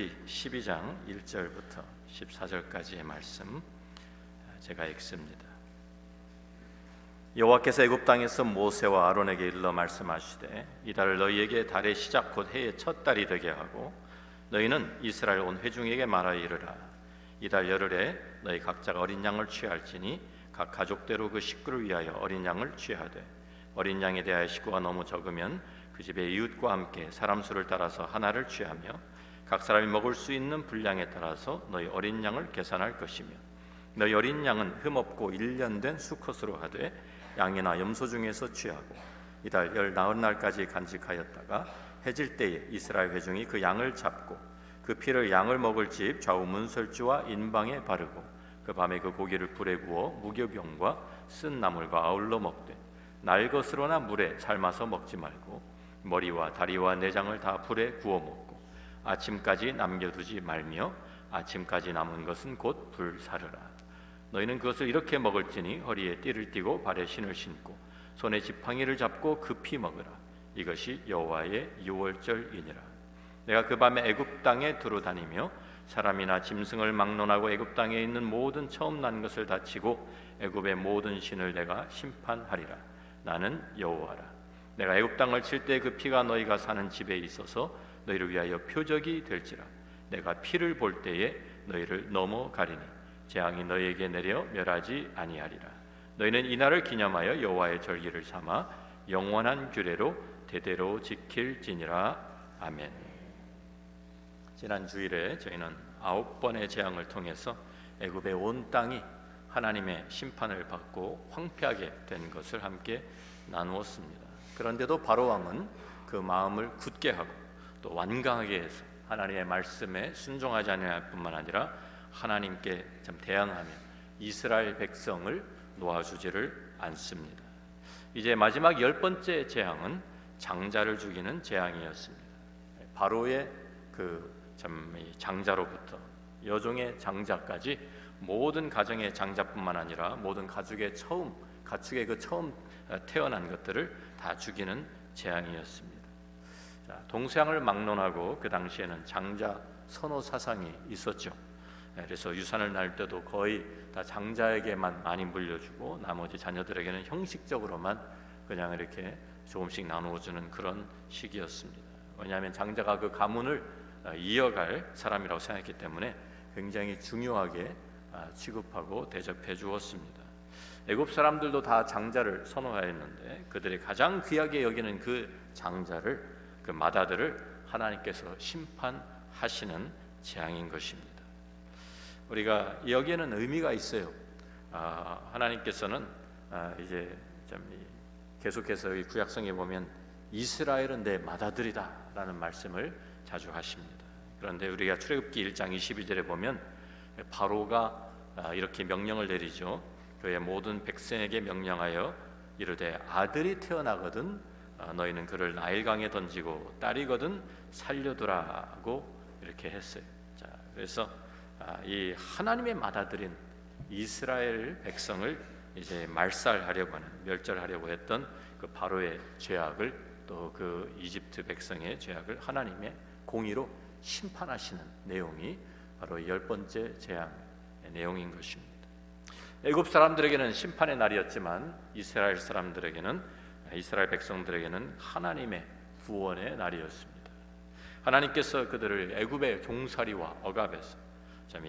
출애굽기 12장 1절부터 14절까지의 말씀 제가 읽습니다. 여호와께서 애굽 땅에서 모세와 아론에게 일러 말씀하시되 이달 너희에게 달의 시작 곧 해의 첫 달이 되게 하고 너희는 이스라엘 온 회중에게 말하여 이르라. 이달 열흘에 너희 각자가 어린 양을 취할지니 각 가족대로 그 식구를 위하여 어린 양을 취하되 어린 양에 대하여 식구가 너무 적으면 그 집의 이웃과 함께 사람 수를 따라서 하나를 취하며 각 사람이 먹을 수 있는 분량에 따라서 너희 어린 양을 계산할 것이며 너희 어린 양은 흠없고 1년 된 수컷으로 하되 양이나 염소 중에서 취하고 이달 열 나흘 날까지 간직하였다가 해질 때에 이스라엘 회중이 그 양을 잡고 그 피를 양을 먹을 집 좌우 문설주와 인방에 바르고 그 밤에 그 고기를 불에 구워 무교병과 쓴 나물과 아울러 먹되 날 것으로나 물에 삶아서 먹지 말고 머리와 다리와 내장을 다 불에 구워 먹고 아침까지 남겨두지 말며 아침까지 남은 것은 곧 불사르라. 너희는 그것을 이렇게 먹을지니 허리에 띠를 띠고 발에 신을 신고 손에 지팡이를 잡고 급히 먹으라. 이것이 여호와의 유월절이니라. 내가 그 밤에 애굽 땅에 두루 다니며 사람이나 짐승을 막론하고 애굽 땅에 있는 모든 처음 난 것을 다치고 애굽의 모든 신을 내가 심판하리라. 나는 여호와라. 내가 애굽 땅을 칠 때 그 피가 너희가 사는 집에 있어서 너희를 위하여 표적이 될지라. 내가 피를 볼 때에 너희를 넘어가리니 재앙이 너희에게 내려 멸하지 아니하리라. 너희는 이날을 기념하여 여호와의 절기를 삼아 영원한 규례로 대대로 지킬지니라. 아멘. 지난 주일에 저희는 9번의 재앙을 통해서 애굽의 온 땅이 하나님의 심판을 받고 황폐하게 된 것을 함께 나누었습니다. 그런데도 바로왕은 그 마음을 굳게 하고 또 완강하게 해서 하나님의 말씀에 순종하지 않을 뿐만 아니라 하나님께 참 대항하며 이스라엘 백성을 놓아주지를 않습니다. 이제 마지막 10번째 재앙은 장자를 죽이는 재앙이었습니다. 바로의 그 참 장자로부터 여종의 장자까지 모든 가정의 장자뿐만 아니라 모든 가축의 처음 태어난 것들을 다 죽이는 재앙이었습니다. 동서양을 막론하고 그 당시에는 장자 선호 사상이 있었죠. 그래서 유산을 낳을 때도 거의 다 장자에게만 많이 물려주고 나머지 자녀들에게는 형식적으로만 그냥 이렇게 조금씩 나누어주는 그런 시기였습니다. 왜냐하면 장자가 그 가문을 이어갈 사람이라고 생각했기 때문에 굉장히 중요하게 취급하고 대접해 주었습니다. 애굽 사람들도 다 장자를 선호하였는데 그들이 가장 귀하게 여기는 그 장자를, 그 맏아들을 하나님께서 심판하시는 재앙인 것입니다. 우리가 여기에는 의미가 있어요. 하나님께서는 이제 계속해서 이 구약성에 보면 이스라엘은 내 맏아들이다라는 말씀을 자주 하십니다. 그런데 우리가 출애굽기 1장 22절에 보면 바로가 이렇게 명령을 내리죠. 그의 모든 백성에게 명령하여 이르되 아들이 태어나거든 너희는 그를 나일강에 던지고 딸이거든 살려두라고 이렇게 했어요. 자, 그래서 이 하나님의 맏아들인 이스라엘 백성을 이제 말살하려고 하는, 멸절하려고 했던 그 바로의 죄악을 또 그 이집트 백성의 죄악을 하나님의 공의로 심판하시는 내용이 바로 10번째 재앙의 내용인 것입니다. 애굽 사람들에게는 심판의 날이었지만 이스라엘 백성들에게는 하나님의 구원의 날이었습니다. 하나님께서 그들을 애굽의 종살이와 억압에서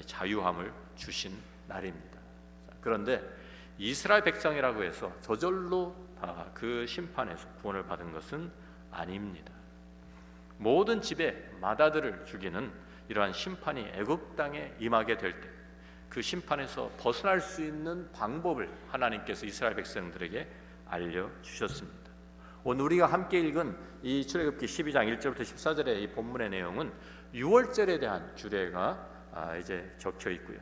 자유함을 주신 날입니다. 그런데 이스라엘 백성이라고 해서 저절로 다 그 심판에서 구원을 받은 것은 아닙니다. 모든 집의 맏아들을 죽이는 이러한 심판이 애굽 땅에 임하게 될 때 그 심판에서 벗어날 수 있는 방법을 하나님께서 이스라엘 백성들에게 알려주셨습니다. 오늘 우리가 함께 읽은 이 출애굽기 12장 1절부터 14절의 이 본문의 내용은 유월절에 대한 규례가 이제 적혀 있고요.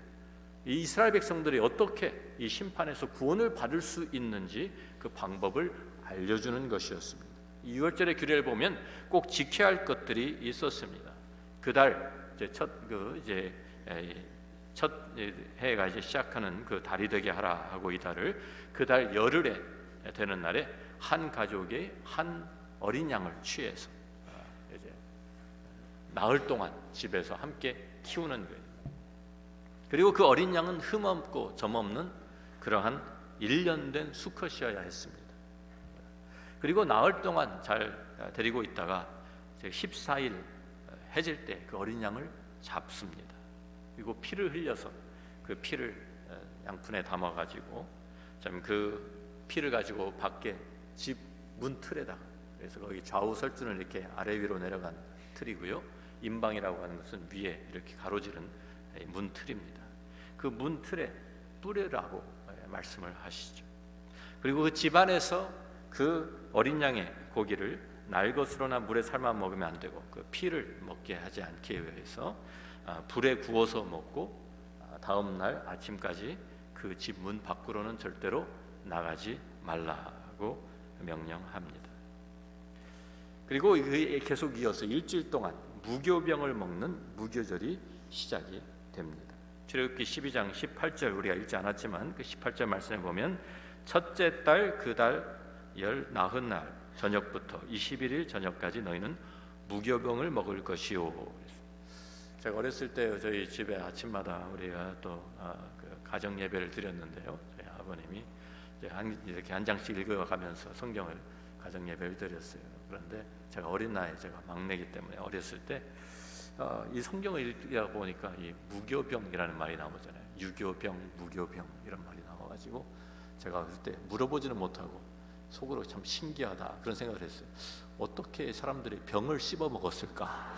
이 이스라엘 백성들이 어떻게 이 심판에서 구원을 받을 수 있는지 그 방법을 알려주는 것이었습니다. 이 유월절의 규례를 보면 꼭 지켜야 할 것들이 있었습니다. 그달 첫 해가 이제 시작하는 그 달이 되게 하라 하고 이 달을 그 달 열흘에 되는 날에 한 가족의 한 어린 양을 취해서 이제 나흘 동안 집에서 함께 키우는 거예요. 그리고 그 어린 양은 흠없고 점없는 그러한 1년 된 수컷이어야 했습니다. 그리고 나흘 동안 잘 데리고 있다가 14일 해질 때 그 어린 양을 잡습니다. 그리고 피를 흘려서 그 피를 양푼에 담아가지고 그 피를 가지고 밖에 집 문틀에다가, 그래서 거기 좌우 설준을 이렇게 아래 위로 내려간 틀이고요, 임방이라고 하는 것은 위에 이렇게 가로지른 문틀입니다. 그 문틀에 뿌리라고 말씀을 하시죠. 그리고 그 집안에서 그 어린 양의 고기를 날 것으로나 물에 삶아 먹으면 안 되고 그 피를 먹게 하지 않기 위해서 불에 구워서 먹고 다음 날 아침까지 그 집 문 밖으로는 절대로 나가지 말라고 명령합니다. 그리고 계속 이어서 일주일 동안 무교병을 먹는 무교절이 시작이 됩니다. 출애굽기 12장 18절 우리가 읽지 않았지만 그 18절 말씀에 보면 첫째 달 그 달 열 나흔 날 저녁부터 21일 저녁까지 너희는 무교병을 먹을 것이요. 제가 어렸을 때 저희 집에 아침마다 우리가 또 그 가정 예배를 드렸는데요, 저희 아버님이 이렇게 한 장씩 읽어가면서 성경을 가정 예배를 드렸어요. 그런데 제가 어린 나이에, 제가 막내기 때문에 어렸을 때 이 성경을 읽다 보니까 이 무교병이라는 말이 나오잖아요. 유교병, 무교병 이런 말이 나와가지고 제가 그때 물어보지는 못하고 속으로 참 신기하다 그런 생각을 했어요. 어떻게 사람들이 병을 씹어 먹었을까?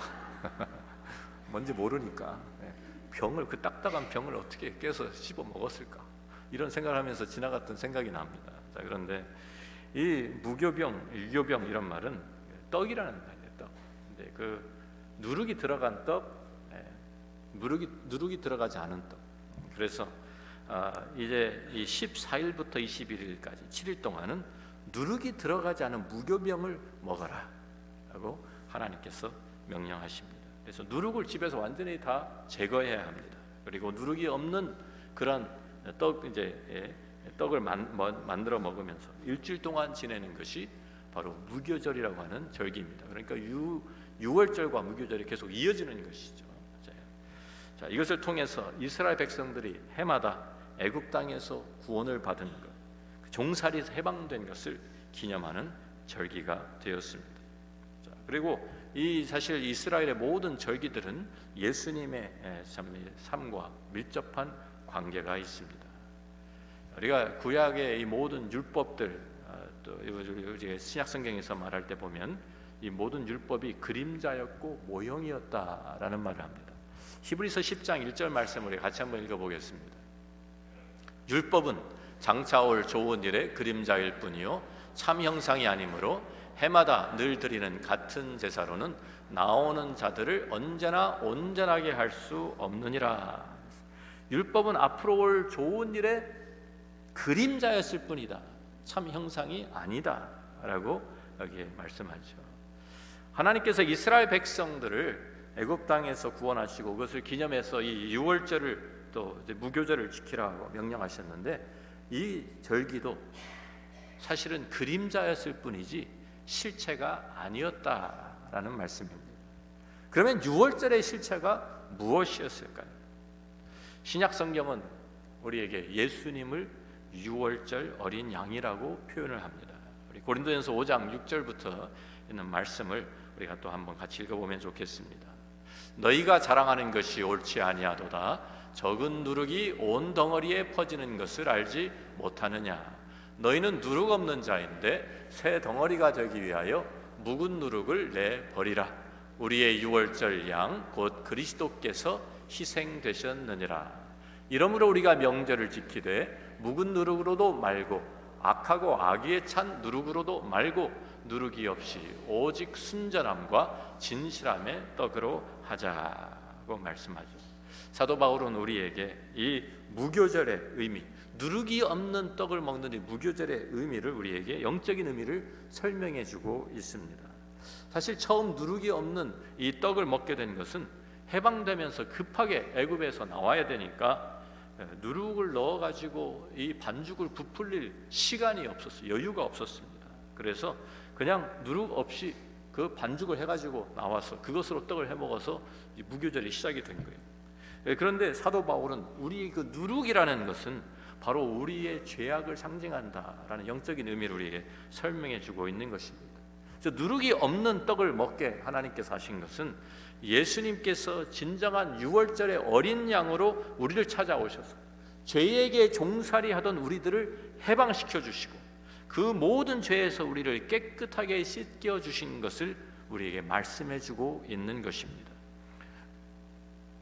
뭔지 모르니까 병을, 그 딱딱한 병을 어떻게 깨서 씹어 먹었을까? 이런 생각을 하면서 지나갔던 생각이 납니다. 자, 그런데 이 무교병, 유교병 이런 말은 떡이라는 말이에요. 떡. 근데 그 누룩이 들어간 떡, 누룩이 들어가지 않은 떡. 그래서 이제 이 14일부터 21일까지 7일 동안은 누룩이 들어가지 않은 무교병을 먹어라 라고 하나님께서 명령하십니다. 그래서 누룩을 집에서 완전히 다 제거해야 합니다. 그리고 누룩이 없는 그런 떡을 만들어 먹으면서 일주일 동안 지내는 것이 바로 무교절이라고 하는 절기입니다. 그러니까 6월절과 무교절이 계속 이어지는 것이죠. 자, 이것을 통해서 이스라엘 백성들이 해마다 애굽 땅에서 구원을 받은 것, 종살이에서 해방된 것을 기념하는 절기가 되었습니다. 자, 그리고 사실 이스라엘의 모든 절기들은 예수님의 삶과 밀접한 관계가 있습니다. 우리가 구약의 이 모든 율법들, 또 신약 성경에서 말할 때 보면 이 모든 율법이 그림자였고 모형이었다라는 말을 합니다. 히브리서 10장 1절 말씀을 우리 같이 한번 읽어보겠습니다. 율법은 장차 올 좋은 일의 그림자일 뿐이요 참 형상이 아니므로 해마다 늘 드리는 같은 제사로는 나오는 자들을 언제나 온전하게 할 수 없느니라. 율법은 앞으로 올 좋은 일의 그림자였을 뿐이다, 참 형상이 아니다 라고 여기에 말씀하죠. 하나님께서 이스라엘 백성들을 애굽 땅에서 구원하시고 그것을 기념해서 이 6월절을 또 무교절을 지키라고 명령하셨는데, 이 절기도 사실은 그림자였을 뿐이지 실체가 아니었다라는 말씀입니다. 그러면 6월절의 실체가 무엇이었을까요? 신약 성경은 우리에게 예수님을 6월절 어린 양이라고 표현을 합니다. 우리 고린도전서 5장 6절부터 있는 말씀을 우리가 또 한번 같이 읽어보면 좋겠습니다. 너희가 자랑하는 것이 옳지 아니하도다. 적은 누룩이 온 덩어리에 퍼지는 것을 알지 못하느냐. 너희는 누룩 없는 자인데 새 덩어리가 되기 위하여 묵은 누룩을 내버리라. 우리의 6월절 양 곧 그리스도께서 희생되셨느니라. 이러므로 우리가 명절을 지키되 묵은 누룩으로도 말고 악하고 악의에 찬 누룩으로도 말고 누룩이 없이 오직 순전함과 진실함의 떡으로 하자고 말씀하죠. 사도 바울은 우리에게 이 무교절의 의미, 누룩이 없는 떡을 먹는 이 무교절의 의미를 우리에게, 영적인 의미를 설명해 주고 있습니다. 사실 처음 누룩이 없는 이 떡을 먹게 된 것은 해방되면서 급하게 애굽에서 나와야 되니까 누룩을 넣어가지고 이 반죽을 부풀릴 시간이 없었어요. 여유가 없었습니다. 그래서 그냥 누룩 없이 그 반죽을 해가지고 나와서 그것으로 떡을 해먹어서 무교절이 시작이 된 거예요. 그런데 사도 바울은 우리 그 누룩이라는 것은 바로 우리의 죄악을 상징한다라는 영적인 의미를 우리에게 설명해 주고 있는 것입니다. 그래서 누룩이 없는 떡을 먹게 하나님께서 하신 것은 예수님께서 진정한 유월절의 어린 양으로 우리를 찾아오셔서 죄에게 종살이 하던 우리들을 해방시켜 주시고 그 모든 죄에서 우리를 깨끗하게 씻겨 주신 것을 우리에게 말씀해 주고 있는 것입니다.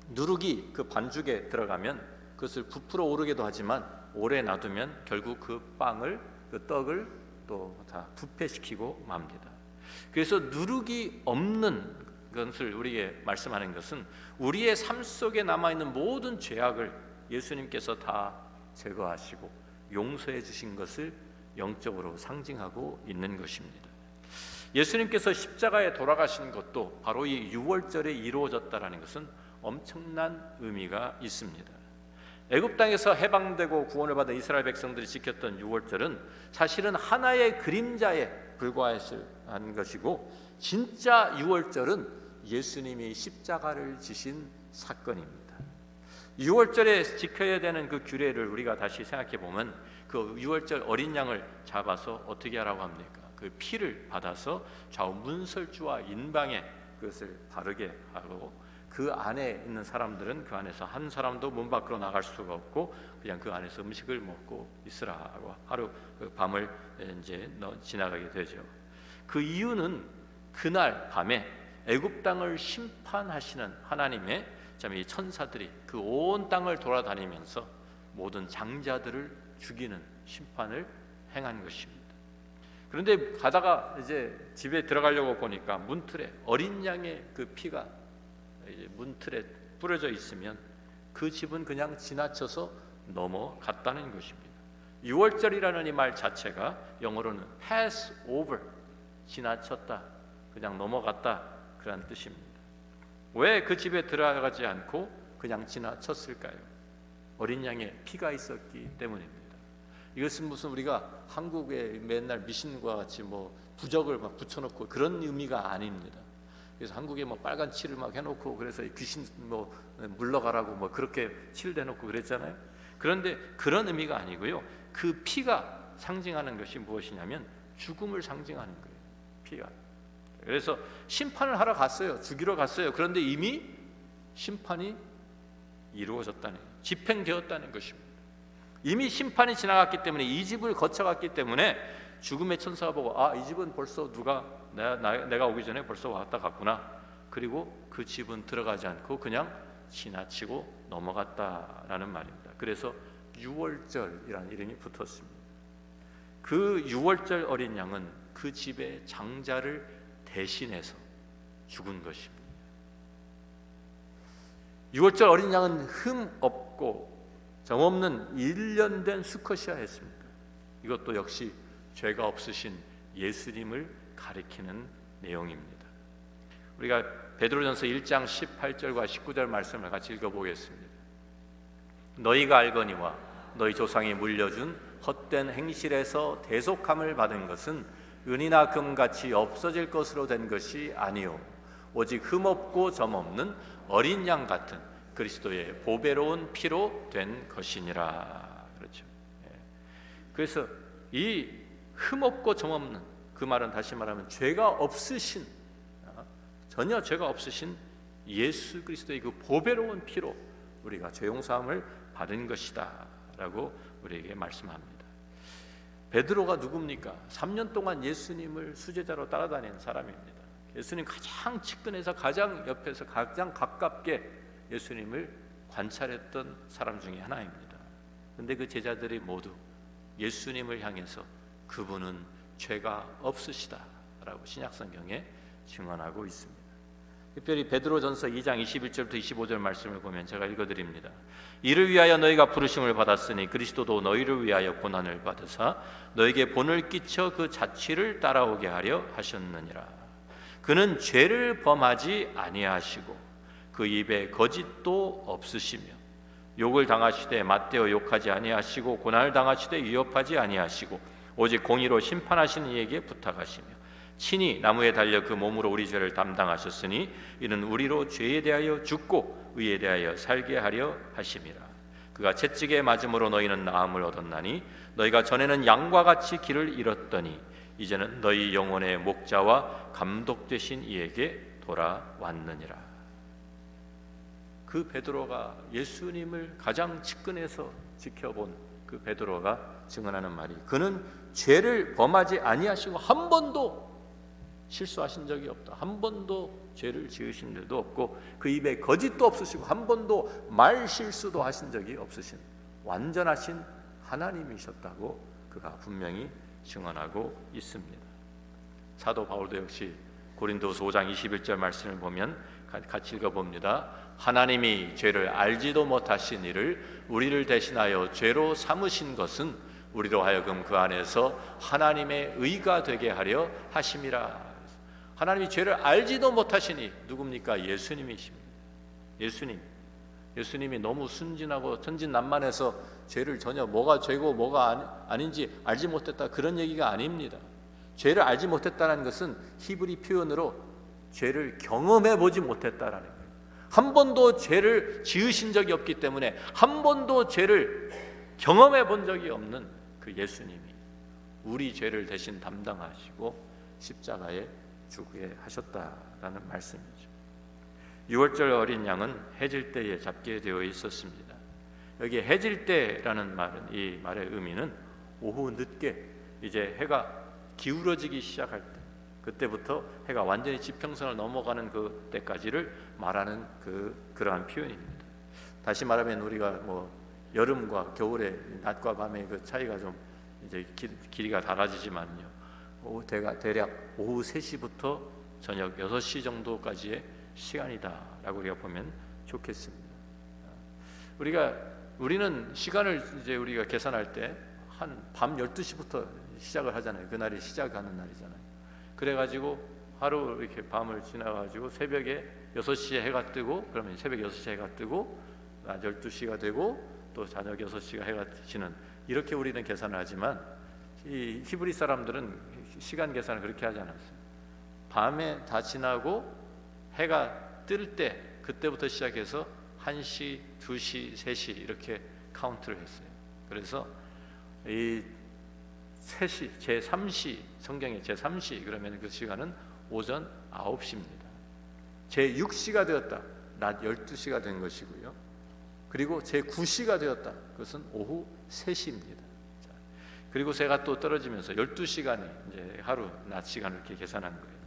누룩이 그 반죽에 들어가면 그것을 부풀어 오르게도 하지만 오래 놔두면 결국 그 빵을, 그 떡을 또 다 부패시키고 맙니다. 그래서 누룩이 없는 것을 우리에게 말씀하는 것은 우리의 삶 속에 남아있는 모든 죄악을 예수님께서 다 제거하시고 용서해 주신 것을 영적으로 상징하고 있는 것입니다. 예수님께서 십자가에 돌아가신 것도 바로 이 유월절에 이루어졌다는 것은 엄청난 의미가 있습니다. 애굽 땅에서 해방되고 구원을 받은 이스라엘 백성들이 지켰던 유월절은 사실은 하나의 그림자에 불과한 것이고, 진짜 유월절은 예수님이 십자가를 지신 사건입니다. 유월절에 지켜야 되는 그 규례를 우리가 다시 생각해 보면 그 유월절 어린 양을 잡아서 어떻게 하라고 합니까? 그 피를 받아서 좌우 문설주와 인방에 그것을 바르게 하고, 그 안에 있는 사람들은 그 안에서 한 사람도 문 밖으로 나갈 수가 없고 그냥 그 안에서 음식을 먹고 있으라고 하루 그 밤을 이제 지나가게 되죠. 그 이유는 그날 밤에 애굽 땅을 심판하시는 하나님의 이 천사들이 그 온 땅을 돌아다니면서 모든 장자들을 죽이는 심판을 행한 것입니다. 그런데 가다가 이제 집에 들어가려고 보니까 문틀에 어린 양의 그 피가 이제 문틀에 뿌려져 있으면 그 집은 그냥 지나쳐서 넘어갔다는 것입니다. 유월절이라는 이 말 자체가 영어로는 pass over, 지나쳤다, 그냥 넘어갔다, 그런 뜻입니다. 왜 그 집에 들어가지 않고 그냥 지나쳤을까요? 어린 양의 피가 있었기 때문입니다. 이것은 무슨 우리가 한국에 맨날 미신과 같이 뭐 부적을 막 붙여놓고 그런 의미가 아닙니다. 그래서 한국에 뭐 빨간 칠을 막 해놓고 그래서 귀신 뭐 물러가라고 뭐 그렇게 칠을 해놓고 그랬잖아요. 그런데 그런 의미가 아니고요. 그 피가 상징하는 것이 무엇이냐면 죽음을 상징하는 거예요. 피가. 그래서 심판을 하러 갔어요. 죽이러 갔어요. 그런데 이미 심판이 이루어졌다는, 집행되었다는 것입니다. 이미 심판이 지나갔기 때문에, 이 집을 거쳐갔기 때문에 죽음의 천사가 보고 이 집은 벌써 누가 내가 오기 전에 벌써 왔다 갔구나. 그리고 그 집은 들어가지 않고 그냥 지나치고 넘어갔다라는 말입니다. 그래서 유월절이라는 이름이 붙었습니다. 그 유월절 어린 양은 그 집의 장자를 대신해서 죽은 것입니다. 유월절 어린 양은 흠 없고 점 없는 일련된 수컷이었습니다. 이것도 역시 죄가 없으신 예수님을 가리키는 내용입니다. 우리가 베드로전서 1장 18절과 19절 말씀을 같이 읽어보겠습니다. 너희가 알거니와 너희 조상이 물려준 헛된 행실에서 대속함을 받은 것은 은이나 금같이 없어질 것으로 된 것이 아니요 오직 흠없고 점없는 어린 양 같은 그리스도의 보배로운 피로 된 것이니라. 그렇죠. 그래서 이 흠없고 점없는, 그 말은 다시 말하면 죄가 없으신, 전혀 죄가 없으신 예수 그리스도의 그 보배로운 피로 우리가 죄 용서함을 받은 것이다 라고 우리에게 말씀합니다. 베드로가 누굽니까? 3년 동안 예수님을 수제자로 따라다닌 사람입니다. 예수님 가장 측근에서 가장 옆에서 가장 가깝게 예수님을 관찰했던 사람 중에 하나입니다. 그런데 그 제자들이 모두 예수님을 향해서 그분은 죄가 없으시다라고 신약성경에 증언하고 있습니다. 특별히 베드로전서 2장 21절부터 25절 말씀을 보면 제가 읽어드립니다. 이를 위하여 너희가 부르심을 받았으니 그리스도도 너희를 위하여 고난을 받으사 너에게 본을 끼쳐 그 자취를 따라오게 하려 하셨느니라. 그는 죄를 범하지 아니하시고 그 입에 거짓도 없으시며 욕을 당하시되 맞대어 욕하지 아니하시고 고난을 당하시되 위협하지 아니하시고 오직 공의로 심판하시는 이에게 부탁하시며 친히 나무에 달려 그 몸으로 우리 죄를 담당하셨으니 이는 우리로 죄에 대하여 죽고 의에 대하여 살게 하려 하심이라. 그가 채찍에 맞음으로 너희는 나음을 얻었나니 너희가 전에는 양과 같이 길을 잃었더니 이제는 너희 영혼의 목자와 감독 되신 이에게 돌아왔느니라. 그 베드로가 예수님을 가장 측근에서 지켜본 그 베드로가 증언하는 말이, 그는 죄를 범하지 아니하시고 한 번도 실수하신 적이 없다. 한 번도 죄를 지으신 일도 없고 그 입에 거짓도 없으시고 한 번도 말 실수도 하신 적이 없으신 완전하신 하나님이셨다고 그가 분명히 증언하고 있습니다. 사도 바울도 역시 고린도서 5장 21절 말씀을 보면 같이 읽어봅니다. 하나님이 죄를 알지도 못하신 이를 우리를 대신하여 죄로 삼으신 것은 우리로 하여금 그 안에서 하나님의 의가 되게 하려 하심이라. 하나님이 죄를 알지도 못하시니 누굽니까? 예수님이십니다. 예수님이 너무 순진하고 천진난만해서 죄를 전혀 뭐가 죄고 뭐가 아닌지 알지 못했다, 그런 얘기가 아닙니다. 죄를 알지 못했다는 것은 히브리 표현으로 죄를 경험해 보지 못했다라는 거예요. 한 번도 죄를 지으신 적이 없기 때문에 한 번도 죄를 경험해 본 적이 없는 그 예수님이 우리 죄를 대신 담당하시고 십자가에 죽게 하셨다라는 말씀이죠. 6월절 어린 양은 해질 때에 잡게 되어 있었습니다. 여기 해질 때라는 말은, 이 말의 의미는 오후 늦게 이제 해가 기울어지기 시작할 때, 그때부터 해가 완전히 지평선을 넘어가는 그 때까지를 말하는 그러한 표현입니다. 다시 말하면 우리가 뭐 여름과 겨울의 낮과 밤의 그 차이가 좀 이제 길이가 달라지지만요, 대략 오후 3시부터 저녁 6시 정도까지의 시간이다라고 우리가 보면 좋겠습니다. 우리는 시간을 이제 우리가 계산할 때 한 밤 12시부터 시작을 하잖아요. 그날이 시작하는 날이잖아요. 그래가지고 하루 이렇게 밤을 지나가지고 새벽에 6시에 해가 뜨고, 그러면 새벽 6시에 해가 뜨고 낮 12시가 되고 또 저녁 6시가 해가 지는, 이렇게 우리는 계산을 하지만 이 히브리 사람들은 시간 계산을 그렇게 하지 않았어요. 밤에 다 지나고 해가 뜰 때 그때부터 시작해서 1시, 2시, 3시 이렇게 카운트를 했어요. 그래서 이 3시, 제3시, 성경의 제3시, 그러면 그 시간은 오전 9시입니다. 제6시가 되었다, 낮 12시가 된 것이고요. 그리고 제9시가 되었다, 그것은 오후 3시입니다. 그리고 새가 또 떨어지면서 12시간이 이제 하루 낮 시간을 이렇게 계산한 거예요.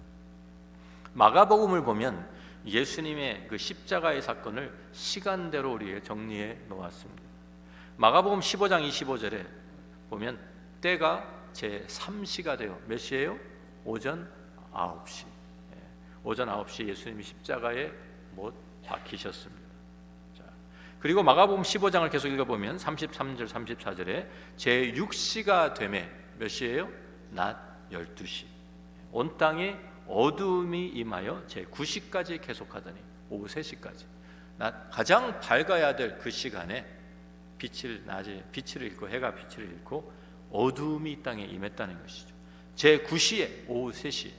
마가복음을 보면 예수님의 그 십자가의 사건을 시간대로 우리에게 정리해 놓았습니다. 마가복음 15장 25절에 보면 때가 제3시가 되어 몇 시예요? 오전 9시. 오전 9시 예수님이 십자가에 못 박히셨습니다. 그리고 마가복음 15장을 계속 읽어보면 33절 34절에 제6시가 되매 몇 시예요? 낮 12시. 온 땅에 어두움이 임하여 제9시까지 계속하더니 오후 3시까지 가장 밝아야 될 그 시간에 낮에 빛을 잃고 해가 빛을 잃고 어두움이 이 땅에 임했다는 것이죠. 제9시에 오후 3시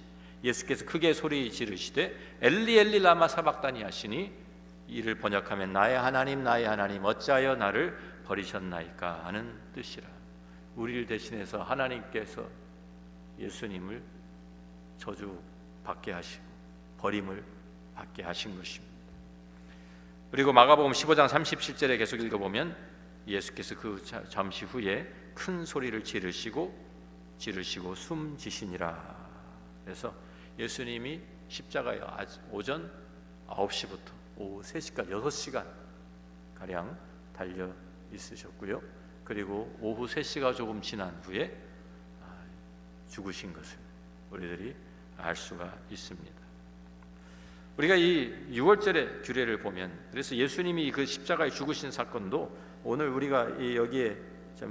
예수께서 크게 소리 지르시되 엘리 엘리 라마 사박다니 하시니, 이를 번역하면 나의 하나님 어찌하여 나를 버리셨나이까 하는 뜻이라. 우리를 대신해서 하나님께서 예수님을 저주받게 하시고 버림을 받게 하신 것입니다. 그리고 마가복음 15장 37절에 계속 읽어보면 예수께서 그 잠시 후에 큰 소리를 지르시고 숨지시니라. 그래서 예수님이 십자가에 오전 9시부터 오후 3시까지 6시간 가량 달려 있으셨고요. 그리고 오후 3시가 조금 지난 후에 죽으신 것을 우리들이 알 수가 있습니다. 우리가 이 6월절의 규례를 보면, 그래서 예수님이 그 십자가에 죽으신 사건도 오늘 우리가 여기에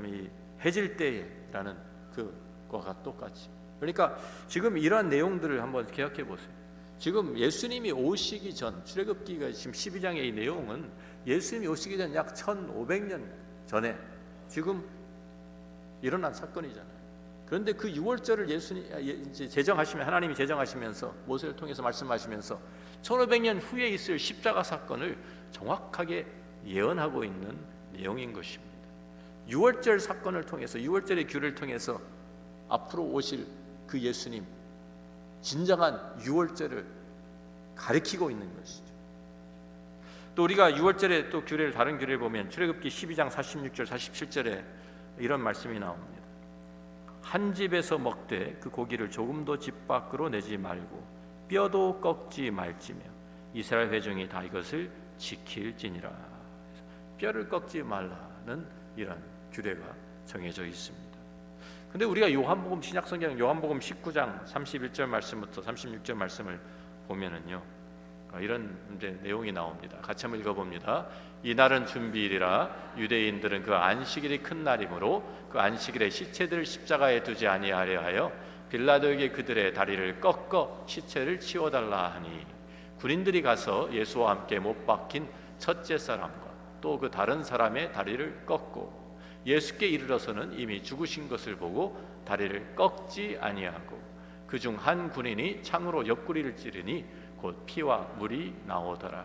이 해질 때라는 그거가 똑같이, 그러니까 지금 이러한 내용들을 한번 기억해 보세요. 지금 예수님이 오시기 전, 출애굽기가 지금 12장의 이 내용은 예수님이 오시기 전 약 1500년 전에 지금 일어난 사건이잖아요. 그런데 그 유월절을 이제 제정하시면, 하나님이 제정하시면서 모세를 통해서 말씀하시면서 1500년 후에 있을 십자가 사건을 정확하게 예언하고 있는 내용인 것입니다. 유월절 사건을 통해서, 유월절의 규를 통해서 앞으로 오실 그 예수님, 진정한 유월절을 가리키고 있는 것이죠. 또 우리가 유월절의 또 규례를, 다른 규례를 보면 출애굽기 12장 46절 47절에 이런 말씀이 나옵니다. 한 집에서 먹되 그 고기를 조금도 집 밖으로 내지 말고 뼈도 꺾지 말지며 이스라엘 회중이 다 이것을 지킬지니라. 뼈를 꺾지 말라는 이런 규례가 정해져 있습니다. 근데 우리가 요한복음, 신약성경 요한복음 19장 31절 말씀부터 36절 말씀을 보면은요, 이런 이제 내용이 나옵니다. 같이 한번 읽어봅니다. 이날은 준비일이라 유대인들은 그 안식일이 큰 날이므로 그 안식일에 시체들을 십자가에 두지 아니하려 하여 빌라도에게 그들의 다리를 꺾어 시체를 치워달라 하니, 군인들이 가서 예수와 함께 못 박힌 첫째 사람과 또 그 다른 사람의 다리를 꺾고 예수께 이르러서는 이미 죽으신 것을 보고 다리를 꺾지 아니하고 그중 한 군인이 창으로 옆구리를 찌르니 곧 피와 물이 나오더라.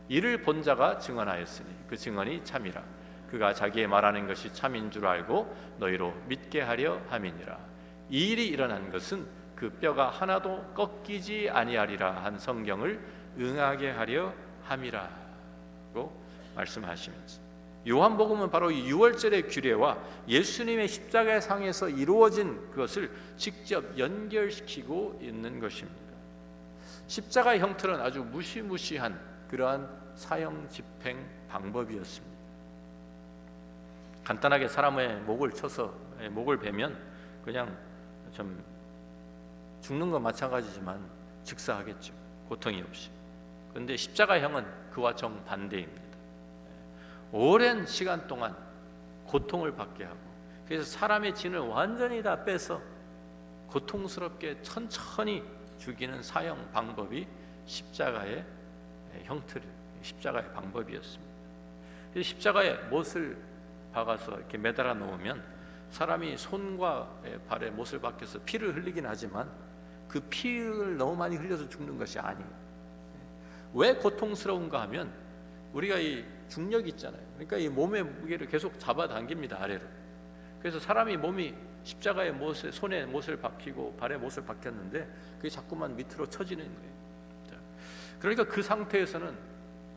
이를 본 자가 증언하였으니 그 증언이 참이라. 그가 자기의 말하는 것이 참인 줄 알고 너희로 믿게 하려 함이니라. 이 일이 일어난 것은 그 뼈가 하나도 꺾이지 아니하리라 한 성경을 응하게 하려 함이라고 말씀하시면서, 요한복음은 바로 이 유월절의 규례와 예수님의 십자가의 상에서 이루어진 그것을 직접 연결시키고 있는 것입니다. 십자가의 형틀은 아주 무시무시한 그러한 사형 집행 방법이었습니다. 간단하게 사람의 목을 쳐서 목을 베면 그냥 좀 죽는 건 마찬가지지만 즉사하겠죠, 고통이 없이. 그런데 십자가형은 그와 정반대입니다. 오랜 시간 동안 고통을 받게 하고, 그래서 사람의 진을 완전히 다 빼서 고통스럽게 천천히 죽이는 사형 방법이 십자가의 형틀, 십자가의 방법이었습니다. 십자가에 못을 박아서 이렇게 매달아 놓으면 사람이 손과 발에 못을 박혀서 피를 흘리긴 하지만 그 피를 너무 많이 흘려서 죽는 것이 아니에요. 왜 고통스러운가 하면 우리가 이 중력이 있잖아요. 그러니까 이 몸의 무게를 계속 잡아당깁니다, 아래로. 그래서 사람이 몸이 십자가의 못에, 손에 못을 박히고 발에 못을 박혔는데 그게 자꾸만 밑으로 처지는 거예요. 그러니까 그 상태에서는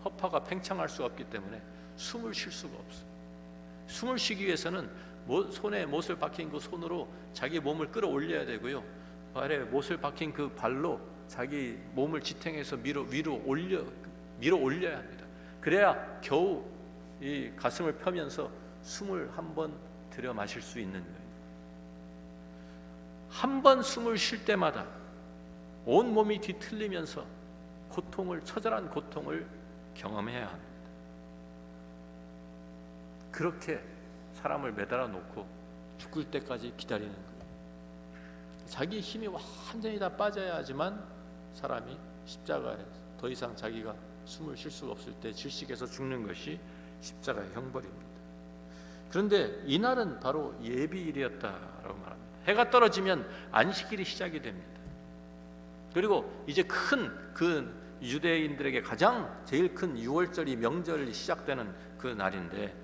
허파가 팽창할 수가 없기 때문에 숨을 쉴 수가 없어요. 숨을 쉬기 위해서는 손에 못을 박힌 그 손으로 자기 몸을 끌어올려야 되고요, 발에 못을 박힌 그 발로 자기 몸을 지탱해서 위로 올려야 합니다. 그래야 겨우 이 가슴을 펴면서 숨을 한 번 들여 마실 수 있는 거예요. 한 번 숨을 쉴 때마다 온 몸이 뒤틀리면서 처절한 고통을 경험해야 합니다. 그렇게 사람을 매달아 놓고 죽을 때까지 기다리는 거예요. 자기 힘이 완전히 다 빠져야 하지만 사람이 십자가에 더 이상 자기가 숨을 쉴 수가 없을 때 질식해서 죽는 것이 십자가의 형벌입니다. 그런데 이날은 바로 예비일이었다라고 말합니다. 해가 떨어지면 안식일이 시작이 됩니다. 그리고 이제 그 유대인들에게 제일 큰 유월절이 명절이 시작되는 그 날인데,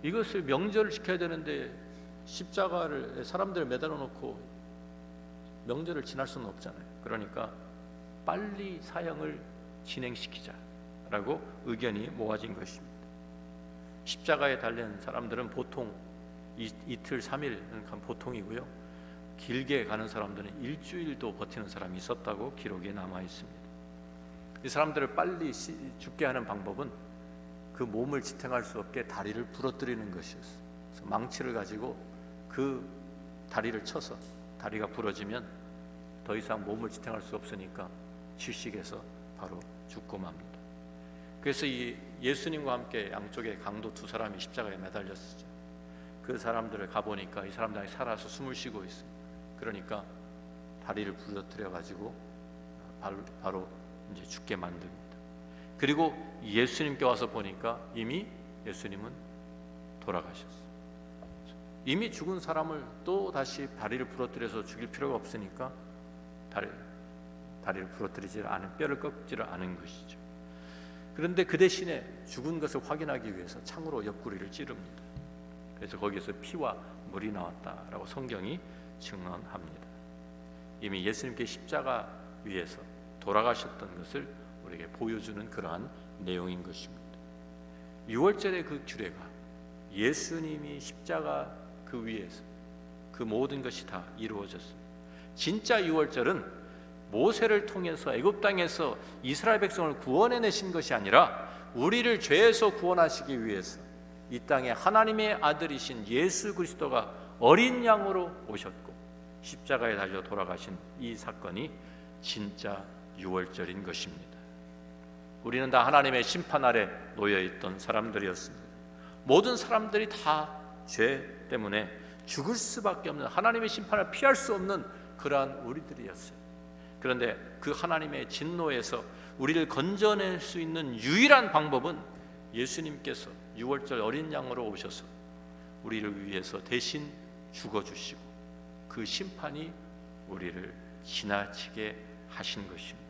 이것을 명절을 지켜야 되는데 십자가를 사람들을 매달아 놓고 명절을 지날 수는 없잖아요. 그러니까 빨리 사형을 진행시키자라고 의견이 모아진 것입니다. 십자가에 달린 사람들은 보통 이틀 3일은 보통이고요, 길게 가는 사람들은 일주일도 버티는 사람이 있었다고 기록에 남아 있습니다. 이 사람들을 빨리 죽게 하는 방법은 그 몸을 지탱할 수 없게 다리를 부러뜨리는 것이었어요. 그래서 망치를 가지고 그 다리를 쳐서 다리가 부러지면 더 이상 몸을 지탱할 수 없으니까 질식해서 바로 죽고 맙니다. 그래서 이 예수님과 함께 양쪽에 강도 두 사람이 십자가에 매달렸었죠. 그 사람들을 가보니까 이 사람들이 살아서 숨을 쉬고 있어요. 그러니까 다리를 부러뜨려 가지고 바로 이제 죽게 만듭니다. 그리고 예수님께 와서 보니까 이미 예수님은 돌아가셨어요. 이미 죽은 사람을 또 다시 다리를 부러뜨려서 죽일 필요가 없으니까 다리를 부러뜨리지 않은, 뼈를 꺾지를 않은 것이죠. 그런데 그 대신에 죽은 것을 확인하기 위해서 창으로 옆구리를 찌릅니다. 그래서 거기에서 피와 물이 나왔다라고 성경이 증언합니다. 이미 예수님께 십자가 위에서 돌아가셨던 것을 우리에게 보여주는 그러한 내용인 것입니다. 유월절의 그 규례가 예수님이 십자가 그 위에서 그 모든 것이 다 이루어졌습니다. 진짜 유월절은 모세를 통해서 애굽 땅에서 이스라엘 백성을 구원해내신 것이 아니라 우리를 죄에서 구원하시기 위해서 이 땅에 하나님의 아들이신 예수 그리스도가 어린 양으로 오셨고 십자가에 달려 돌아가신 이 사건이 진짜 유월절인 것입니다. 우리는 다 하나님의 심판 아래 놓여있던 사람들이었습니다. 모든 사람들이 다 죄 때문에 죽을 수밖에 없는, 하나님의 심판을 피할 수 없는 그러한 우리들이었어요. 그런데 그 하나님의 진노에서 우리를 건져낼 수 있는 유일한 방법은 예수님께서 유월절 어린 양으로 오셔서 우리를 위해서 대신 죽어주시고 그 심판이 우리를 지나치게 하신 것입니다.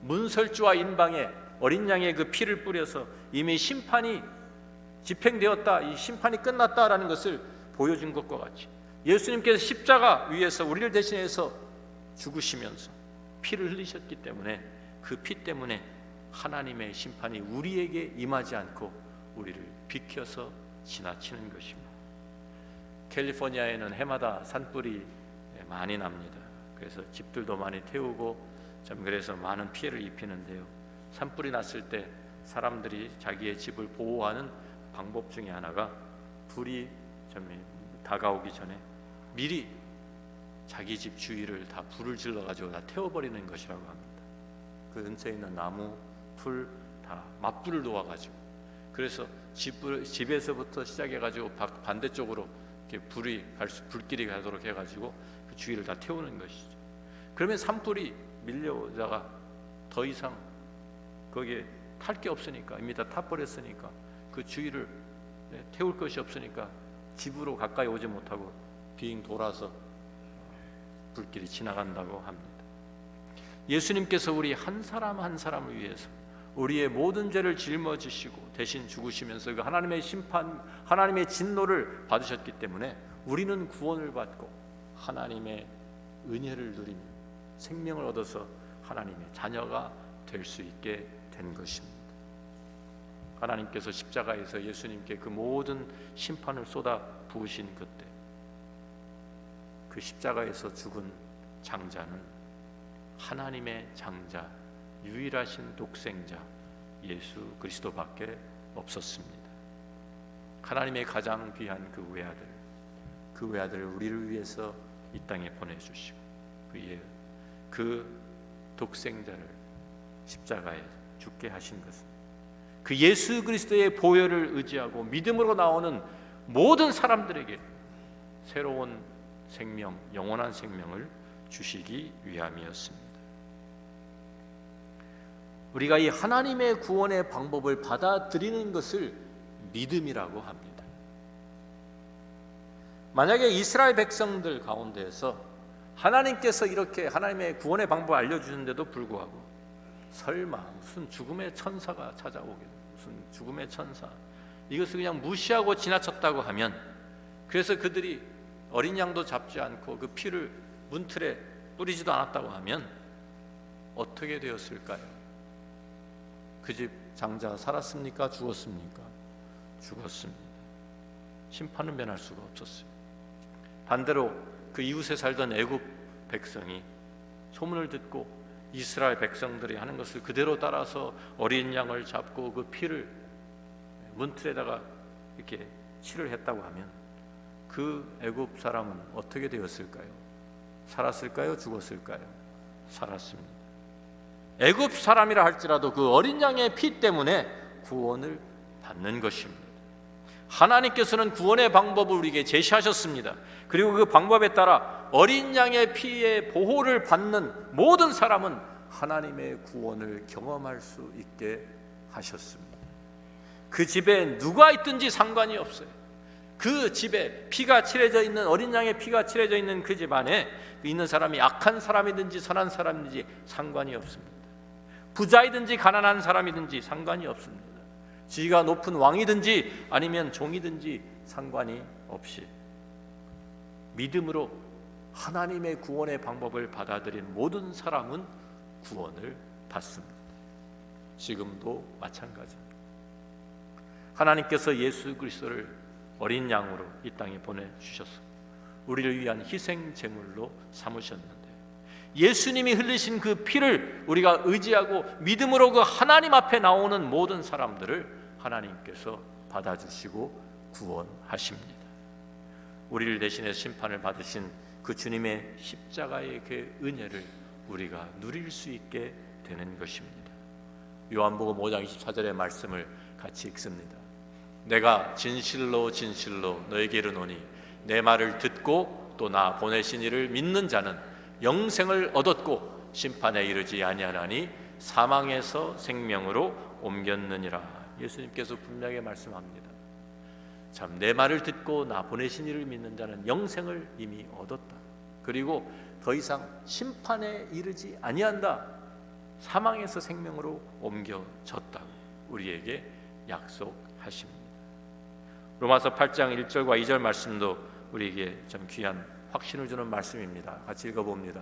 문설주와 인방에 어린 양의 그 피를 뿌려서 이미 심판이 집행되었다, 이 심판이 끝났다라는 것을 보여준 것과 같이 예수님께서 십자가 위에서 우리를 대신해서 죽으시면서 피를 흘리셨기 때문에 그 피 때문에 하나님의 심판이 우리에게 임하지 않고 우리를 비켜서 지나치는 것입니다. 캘리포니아에는 해마다 산불이 많이 납니다. 그래서 집들도 많이 태우고 좀 그래서 많은 피해를 입히는데요. 산불이 났을 때 사람들이 자기의 집을 보호하는 방법 중에 하나가 불이 좀 다가오기 전에 미리 자기 집 주위를 다 불을 질러가지고 다 태워버리는 것이라고 합니다. 그 근처에 있는 나무, 풀 다 맞불을 놓아가지고, 그래서 집에서부터 시작해가지고 반대쪽으로 이렇게 불길이 가도록 해가지고 그 주위를 다 태우는 것이죠. 그러면 산불이 밀려오다가 더 이상 거기에 탈 게 없으니까, 이미 다 타버렸으니까 그 주위를 태울 것이 없으니까 집으로 가까이 오지 못하고 빙 돌아서 불길이 지나간다고 합니다. 예수님께서 우리 한 사람 한 사람을 위해서 우리의 모든 죄를 짊어지시고 대신 죽으시면서 그 하나님의 심판, 하나님의 진노를 받으셨기 때문에 우리는 구원을 받고 하나님의 은혜를 누리며 생명을 얻어서 하나님의 자녀가 될 수 있게 된 것입니다. 하나님께서 십자가에서 예수님께 그 모든 심판을 쏟아 부으신 그때 그 십자가에서 죽은 장자는 하나님의 장자, 유일하신 독생자 예수 그리스도밖에 없었습니다. 하나님의 가장 귀한 그 외아들을 우리를 위해서 이 땅에 보내주시고 그 독생자를 십자가에 죽게 하신 것은 그 예수 그리스도의 보혈을 의지하고 믿음으로 나오는 모든 사람들에게 새로운 생명, 영원한 생명을 주시기 위함이었습니다. 우리가 이 하나님의 구원의 방법을 받아들이는 것을 믿음이라고 합니다. 만약에 이스라엘 백성들 가운데에서 하나님께서 이렇게 하나님의 구원의 방법을 알려주는데도 불구하고 설마 무슨 죽음의 천사가 찾아오게, 무슨 죽음의 천사, 이것을 그냥 무시하고 지나쳤다고 하면, 그래서 그들이 어린 양도 잡지 않고 그 피를 문틀에 뿌리지도 않았다고 하면 어떻게 되었을까요? 그 집 장자 살았습니까? 죽었습니까? 죽었습니다. 심판은 면할 수가 없었어요. 반대로 그 이웃에 살던 애굽 백성이 소문을 듣고 이스라엘 백성들이 하는 것을 그대로 따라서 어린 양을 잡고 그 피를 문틀에다가 이렇게 칠을 했다고 하면 그 애굽 사람은 어떻게 되었을까요? 살았을까요? 죽었을까요? 살았습니다. 애굽 사람이라 할지라도 그 어린 양의 피 때문에 구원을 받는 것입니다. 하나님께서는 구원의 방법을 우리에게 제시하셨습니다. 그리고 그 방법에 따라 어린 양의 피의 보호를 받는 모든 사람은 하나님의 구원을 경험할 수 있게 하셨습니다. 그 집에 누가 있든지 상관이 없어요. 그 집에 피가 칠해져 있는, 어린 양의 피가 칠해져 있는 그 집 안에 있는 사람이 악한 사람이든지 선한 사람이든지 상관이 없습니다. 부자이든지 가난한 사람이든지 상관이 없습니다. 지위가 높은 왕이든지 아니면 종이든지 상관이 없이 믿음으로 하나님의 구원의 방법을 받아들인 모든 사람은 구원을 받습니다. 지금도 마찬가지입니다. 하나님께서 예수 그리스도를 어린 양으로 이 땅에 보내주셔서 우리를 위한 희생 제물로 삼으셨는데, 예수님이 흘리신 그 피를 우리가 의지하고 믿음으로 그 하나님 앞에 나오는 모든 사람들을 하나님께서 받아주시고 구원하십니다. 우리를 대신해 심판을 받으신 그 주님의 십자가의 그 은혜를 우리가 누릴 수 있게 되는 것입니다. 요한복음 5장 24절의 말씀을 같이 읽습니다. 내가 진실로 진실로 너에게 이르노니 내 말을 듣고 또 나 보내신 이를 믿는 자는 영생을 얻었고 심판에 이르지 아니하나니 사망에서 생명으로 옮겼느니라. 예수님께서 분명히 말씀합니다. 참, 내 말을 듣고 나 보내신 이를 믿는 자는 영생을 이미 얻었다. 그리고 더 이상 심판에 이르지 아니한다. 사망에서 생명으로 옮겨졌다고 우리에게 약속하십니다. 로마서 8장 1절과 2절 말씀도 우리에게 참 귀한 확신을 주는 말씀입니다. 같이 읽어봅니다.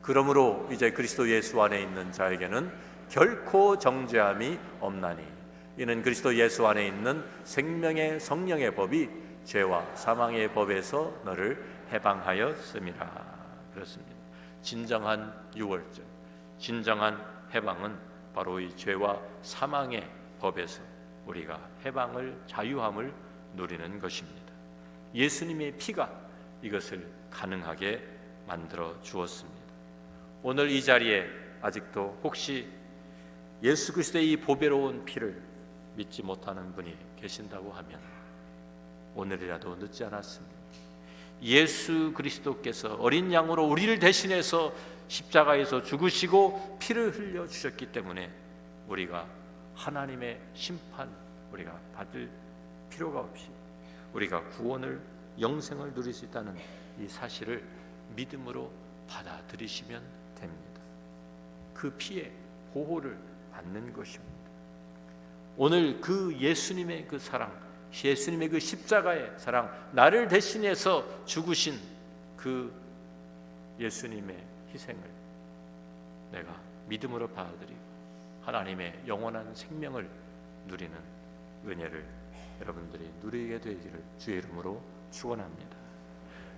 그러므로 이제 그리스도 예수 안에 있는 자에게는 결코 정죄함이 없나니 이는 그리스도 예수 안에 있는 생명의 성령의 법이 죄와 사망의 법에서 너를 해방하였음이라. 그렇습니다. 진정한 유월절, 진정한 해방은 바로 이 죄와 사망의 법에서 우리가 해방을, 자유함을 누리는 것입니다. 예수님의 피가 이것을 가능하게 만들어 주었습니다. 오늘 이 자리에 아직도 혹시 예수 그리스도의 이 보배로운 피를 믿지 못하는 분이 계신다고 하면 오늘이라도 늦지 않았습니다. 예수 그리스도께서 어린 양으로 우리를 대신해서 십자가에서 죽으시고 피를 흘려 주셨기 때문에 우리가 하나님의 심판 우리가 받을 필요가 없이 우리가 구원을, 영생을 누릴 수 있다는 이 사실을 믿음으로 받아들이시면 됩니다. 그 피의 보호를 받는 것입니다. 오늘 그 예수님의 그 사랑, 예수님의 그 십자가의 사랑, 나를 대신해서 죽으신 그 예수님의 희생을 내가 믿음으로 받아들이고 하나님의 영원한 생명을 누리는 은혜를 여러분들이 누리게 되기를 주의 이름으로 축원합니다.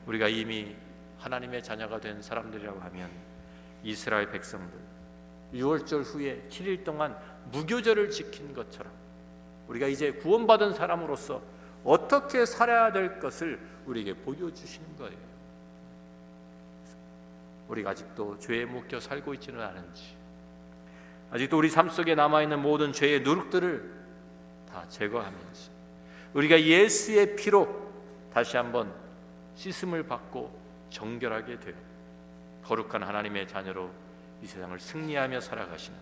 우리가 이미 하나님의 자녀가 된 사람들이라고 하면 이스라엘 백성들 유월절 후에 7일 동안 무교절을 지킨 것처럼 우리가 이제 구원받은 사람으로서 어떻게 살아야 될 것을 우리에게 보여주시는 거예요. 우리가 아직도 죄에 묶여 살고 있지는 않은지, 아직도 우리 삶 속에 남아있는 모든 죄의 누룩들을 다 제거하면서 우리가 예수의 피로 다시 한번 씻음을 받고 정결하게 되어 거룩한 하나님의 자녀로 이 세상을 승리하며 살아가시는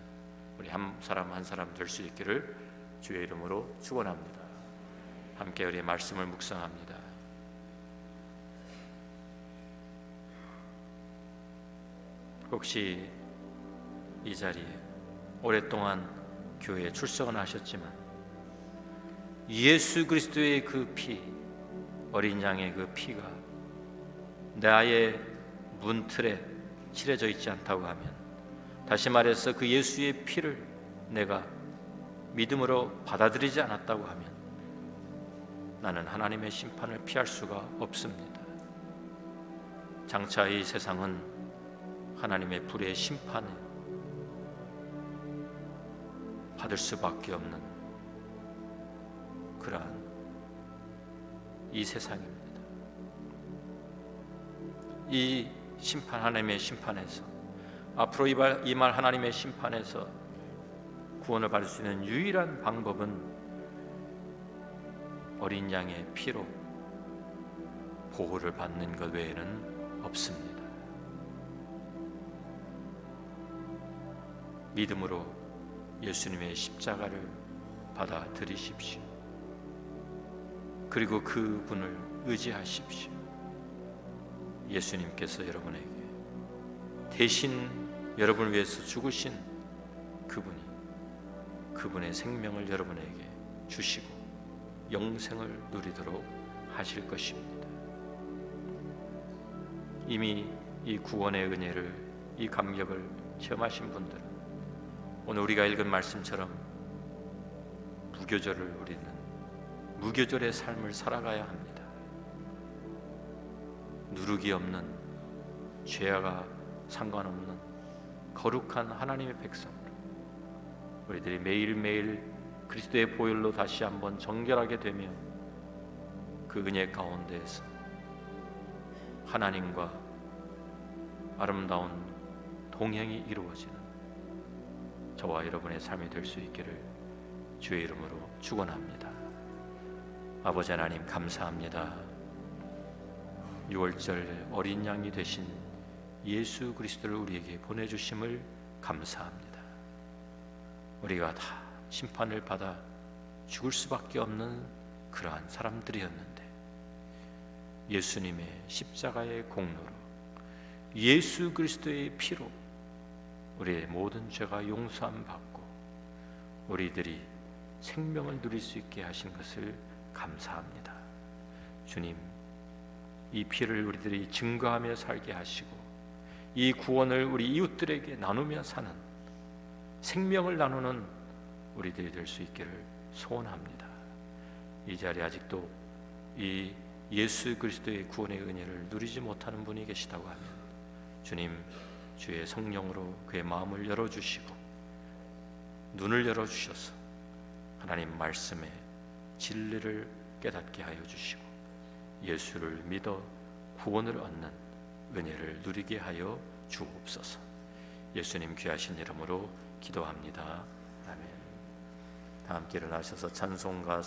우리 한 사람 한 사람 될 수 있기를 주의 이름으로 축원합니다. 함께 우리의 말씀을 묵상합니다. 혹시 이 자리에 오랫동안 교회에 출석은 하셨지만 예수 그리스도의 그 피, 어린 양의 그 피가 나의 문틀에 칠해져 있지 않다고 하면, 다시 말해서 그 예수의 피를 내가 믿음으로 받아들이지 않았다고 하면 나는 하나님의 심판을 피할 수가 없습니다. 장차 이 세상은 하나님의 불의 심판을 받을 수밖에 없는 그러한 이 세상입니다. 이 심판, 하나님의 심판에서, 앞으로 임할 하나님의 심판에서 구원을 받을 수 있는 유일한 방법은 어린 양의 피로 보호를 받는 것 외에는 없습니다. 믿음으로 예수님의 십자가를 받아들이십시오. 그리고 그분을 의지하십시오. 예수님께서 여러분에게 대신 여러분을 위해서 죽으신 그분이 그분의 생명을 여러분에게 주시고 영생을 누리도록 하실 것입니다. 이미 이 구원의 은혜를, 이 감격을 체험하신 분들은 오늘 우리가 읽은 말씀처럼 무교절을 우리는 무교절의 삶을 살아가야 합니다. 누룩이 없는, 죄와 상관없는 거룩한 하나님의 백성으로 우리들이 매일매일 그리스도의 보혈로 다시 한번 정결하게 되며 그 은혜 가운데에서 하나님과 아름다운 동행이 이루어지는 저와 여러분의 삶이 될 수 있기를 주의 이름으로 축원합니다. 아버지 하나님, 감사합니다. 6월절 어린 양이 되신 예수 그리스도를 우리에게 보내주심을 감사합니다. 우리가 다 심판을 받아 죽을 수밖에 없는 그러한 사람들이었는데 예수님의 십자가의 공로로, 예수 그리스도의 피로 우리의 모든 죄가 용서함 받고 우리들이 생명을 누릴 수 있게 하신 것을 감사합니다. 주님, 이 피를 우리들이 증거하며 살게 하시고 이 구원을 우리 이웃들에게 나누며 사는, 생명을 나누는 우리들이 될 수 있기를 소원합니다. 이 자리에 아직도 이 예수 그리스도의 구원의 은혜를 누리지 못하는 분이 계시다고 하면 주님, 주의 성령으로 그의 마음을 열어주시고 눈을 열어주셔서 하나님 말씀의 진리를 깨닫게 하여 주시고 예수를 믿어 구원을 얻는 은혜를 누리게 하여 주옵소서. 예수님 귀하신 이름으로 기도합니다. 아멘. 다 함께 일어나셔서 찬송가